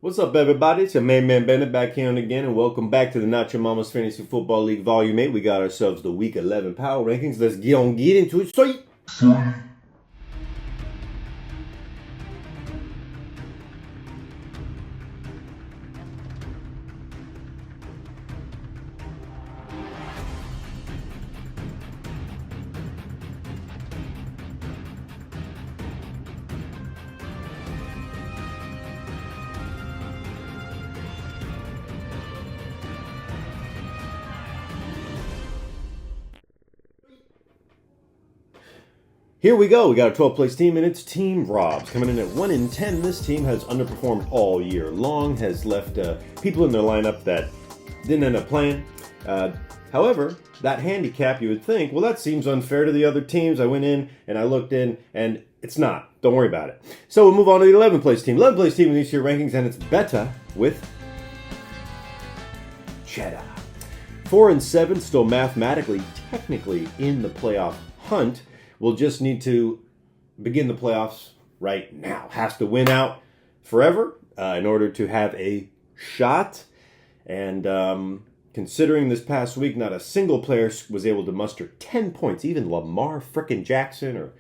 What's up, everybody? It's your main man Bennett back here again, and welcome back to the Not Your Mama's Fantasy Football League Volume 8. We got ourselves the Week 11 Power Rankings. Let's get into it. Here we go. We got a 12th place team, and it's Team Robs. Coming in at 1-10, this team has underperformed all year long, has left people in their lineup that didn't end up playing. However, that handicap, you would think, well, that seems unfair to the other teams. I went in, and I looked in, and it's not. Don't worry about it. So we'll move on to the 11th place team. 11th place team in these year rankings, and it's Betta with Chedda. 4-7, still mathematically, technically in the playoff hunt. We'll just need to begin the playoffs right now. Has to win out forever in order to have a shot. And considering this past week, not a single player was able to muster 10 points. Even Lamar frickin' Jackson or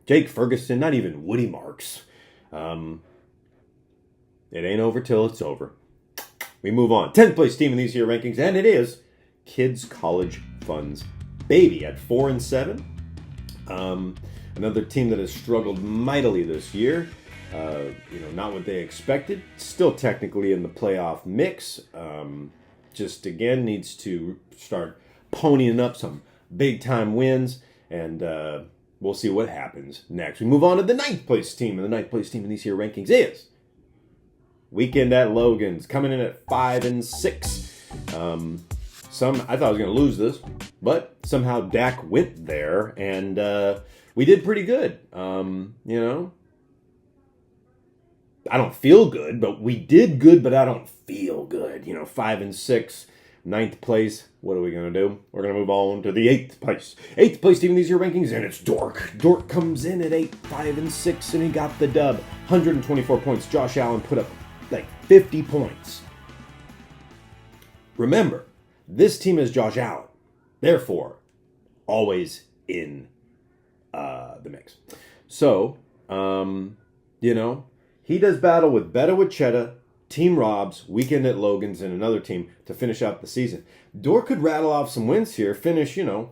Jake Ferguson, not even Woody Marks. It ain't over till it's over. We move on. 10th place team in these here rankings, and it is Kids College Funds Baby at 4-7. Another team that has struggled mightily this year. Not what they expected. Still technically in the playoff mix. Just again needs to start ponying up some big time wins, and we'll see what happens next. We move on to the 9th place team, and the 9th place team in these here rankings is Weekend at Logan's, coming in at 5-6. I thought I was going to lose this, but somehow Dak went there, and we did pretty good. I don't feel good, but we did good, but I don't feel good. 5-6, 9th place. What are we going to do? We're going to move on to the 8th place. 8th place team in these year rankings, and it's Dork. Dork comes in at 5-6, and he got the dub. 124 points. Josh Allen put up like 50 points. Remember, this team is Josh Allen. Therefore, always in the mix. So, he does battle with Betta with Chedda, Team Robs, Weekend at Logan's, and another team to finish out the season. Dork could rattle off some wins here, finish, 8-7,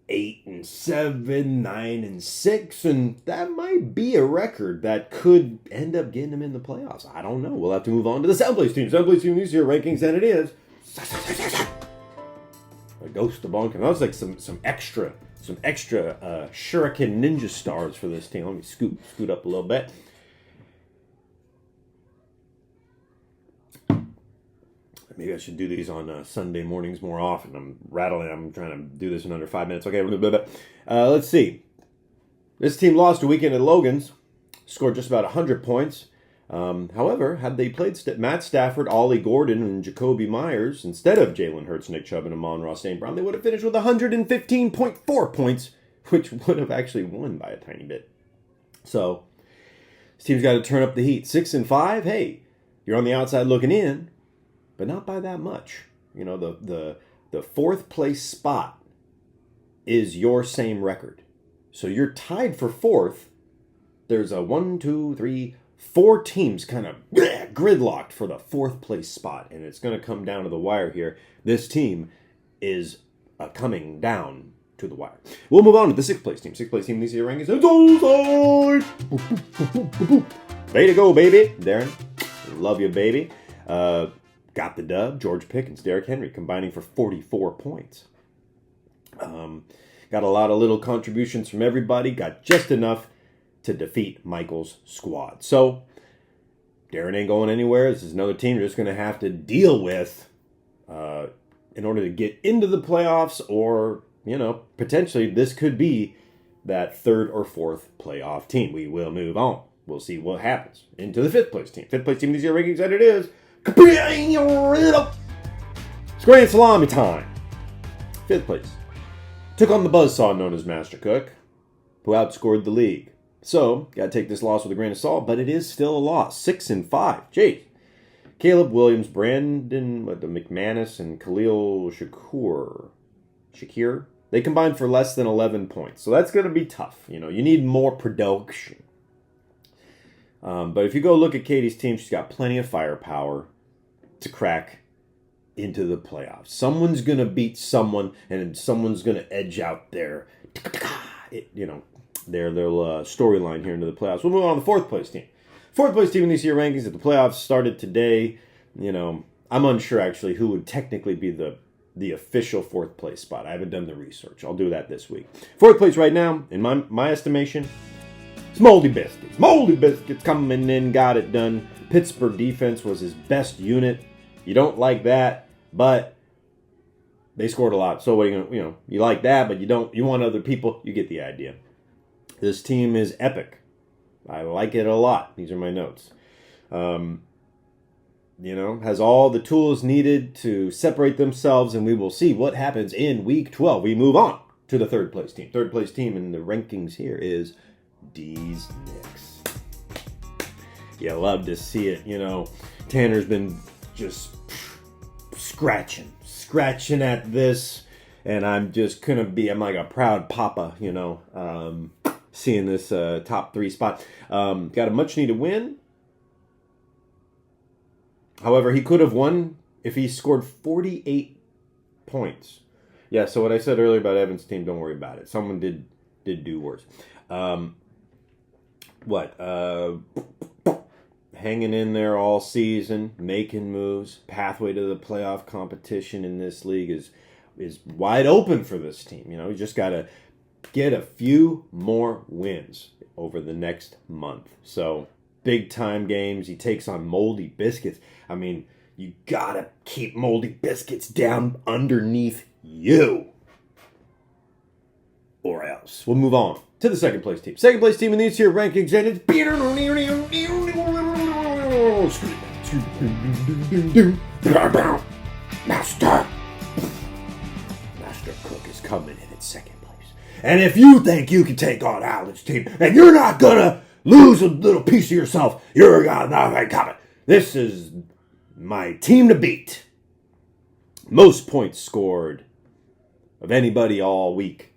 9-6, and that might be a record that could end up getting him in the playoffs. I don't know. We'll have to move on to the 7th place team. 7th place team in these year rankings, and it is a ghost of Bongtown. That was like some extra Shuriken Ninja stars for this team. Let me scoot up a little bit. Maybe I should do these on Sunday mornings more often. I'm trying to do this in under 5 minutes. Okay, let's see. This team lost a Weekend at Logan's, scored just about 100 points. However, had they played Matt Stafford, Ollie Gordon, and Jacoby Myers instead of Jalen Hurts, Nick Chubb, and Amon-Ra St. Brown, they would have finished with 115.4 points, which would have actually won by a tiny bit. So, this team's got to turn up the heat. 6-5, hey, you're on the outside looking in, but not by that much. The 4th place spot is your same record. So you're tied for 4th. There's a 4 teams kind of gridlocked for the 4th place spot, and it's going to come down to the wire here. This team is coming down to the wire. We'll move on to the 6th place team. 6th place team in these year rankings. It's all way to go, baby. Darren, love you, baby. Got the dub. George Pickens, Derrick Henry combining for 44 points. Got a lot of little contributions from everybody. Got just enough to defeat Michael's squad. So, Darren ain't going anywhere. This is another team you're just going to have to deal with in order to get into the playoffs, or, potentially this could be that 3rd or 4th playoff team. We will move on. We'll see what happens. Into the 5th place team. 5th place team in these year rankings, and it is Scranton Salami time. 5th place. Took on the buzzsaw known as Master Cook, who outscored the league. So, got to take this loss with a grain of salt, but it is still a loss. 6-5. Jeez. Caleb Williams, Brandon McManus, and Khalil Shakir. They combined for less than 11 points. So that's going to be tough. You need more production. But if you go look at Katie's team, she's got plenty of firepower to crack into the playoffs. Someone's going to beat someone, and someone's going to edge out their storyline here into the playoffs. We'll move on to the fourth place team. Fourth place team in these year rankings at the playoffs started today. I'm unsure actually who would technically be the official fourth place spot. I haven't done the research. I'll do that this week. Fourth place right now, in my estimation, it's Moldy Biscuits. Moldy Biscuits coming in, got it done. Pittsburgh defense was his best unit. You don't like that, but they scored a lot. So what are you like that, but you want other people. You get the idea. This team is epic. I like it a lot. These are my notes. Has all the tools needed to separate themselves, and we will see what happens in Week 12. We move on to the third place team. Third place team in the rankings here is Deez Nix. You love to see it. Tanner's been just scratching at this, and I'm just I'm like a proud papa, seeing this top 3 spot. Got a much needed win. However, he could have won if he scored 48 points. Yeah, so what I said earlier about Evan's team, don't worry about it. Someone did do worse. Hanging in there all season, making moves, pathway to the playoff competition in this league is wide open for this team. You just got to get a few more wins over the next month. So, big time games. He takes on Moldy Biscuits. I mean, you got to keep Moldy Biscuits down underneath you, or else. We'll move on to the second place team. Second place team in these here rankings, and it's Master Cook is coming in at second place. And if you think you can take on Alan's team, and you're not gonna lose a little piece of yourself, you're got nothing coming. This is my team to beat. Most points scored of anybody all week,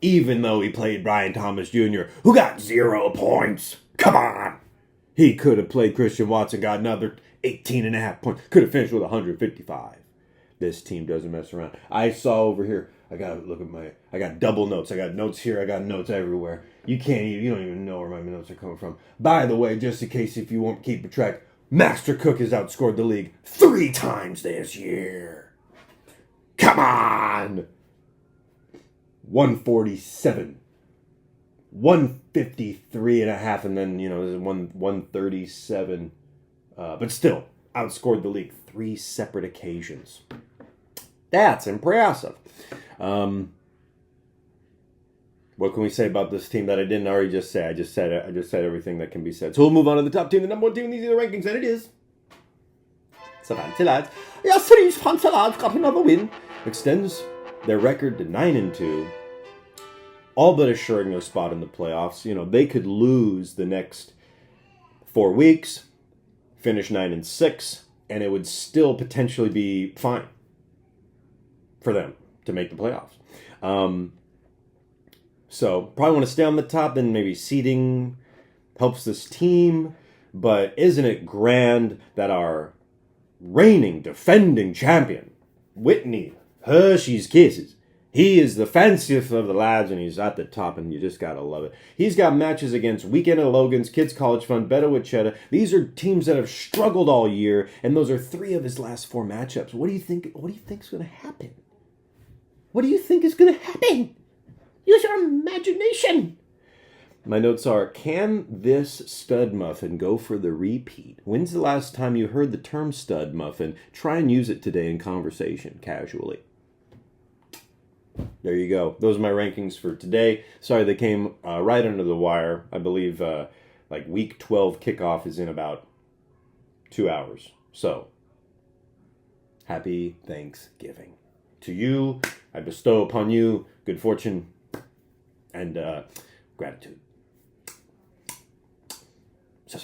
even though he played Brian Thomas Jr., who got 0 points. Come on. He could have played Christian Watson, got another 18.5 points. Could have finished with 155. This team doesn't mess around. I saw over here, I got double notes. I got notes here, I got notes everywhere. You don't even know where my notes are coming from. By the way, just in case if you won't keep track, Master Cook has outscored the league 3 times this year. Come on! 147. 153.5, and then, 137. But still, outscored the league 3 separate occasions. That's impressive. What can we say about this team that I didn't already just say? I just said everything that can be said. So we'll move on to the top team, the number 1 team in these rankings, and it is Fancy Lads. Yes, these Fancy Lads got another win. Extends their record to 9-2, all but assuring their spot in the playoffs. They could lose the next 4 weeks, finish 9-6, and it would still potentially be fine for them to make the playoffs. So probably want to stay on the top, then maybe seeding helps this team. But isn't it grand that our reigning, defending champion, Whitney Hershey's Kisses, he is the fanciest of the lads, and he's at the top, and you just gotta love it. He's got matches against Weekend of Logan's, Kids College Fund, Betta with Chedda. These are teams that have struggled all year, and those are 3 of his last 4 matchups. What do you think is going to happen? What do you think is going to happen? Use your imagination. My notes are, can this stud muffin go for the repeat? When's the last time you heard the term stud muffin? Try and use it today in conversation, casually. There you go. Those are my rankings for today. Sorry, they came right under the wire. I believe week 12 kickoff is in about 2 hours. So, happy Thanksgiving. To you, I bestow upon you good fortune and gratitude. So.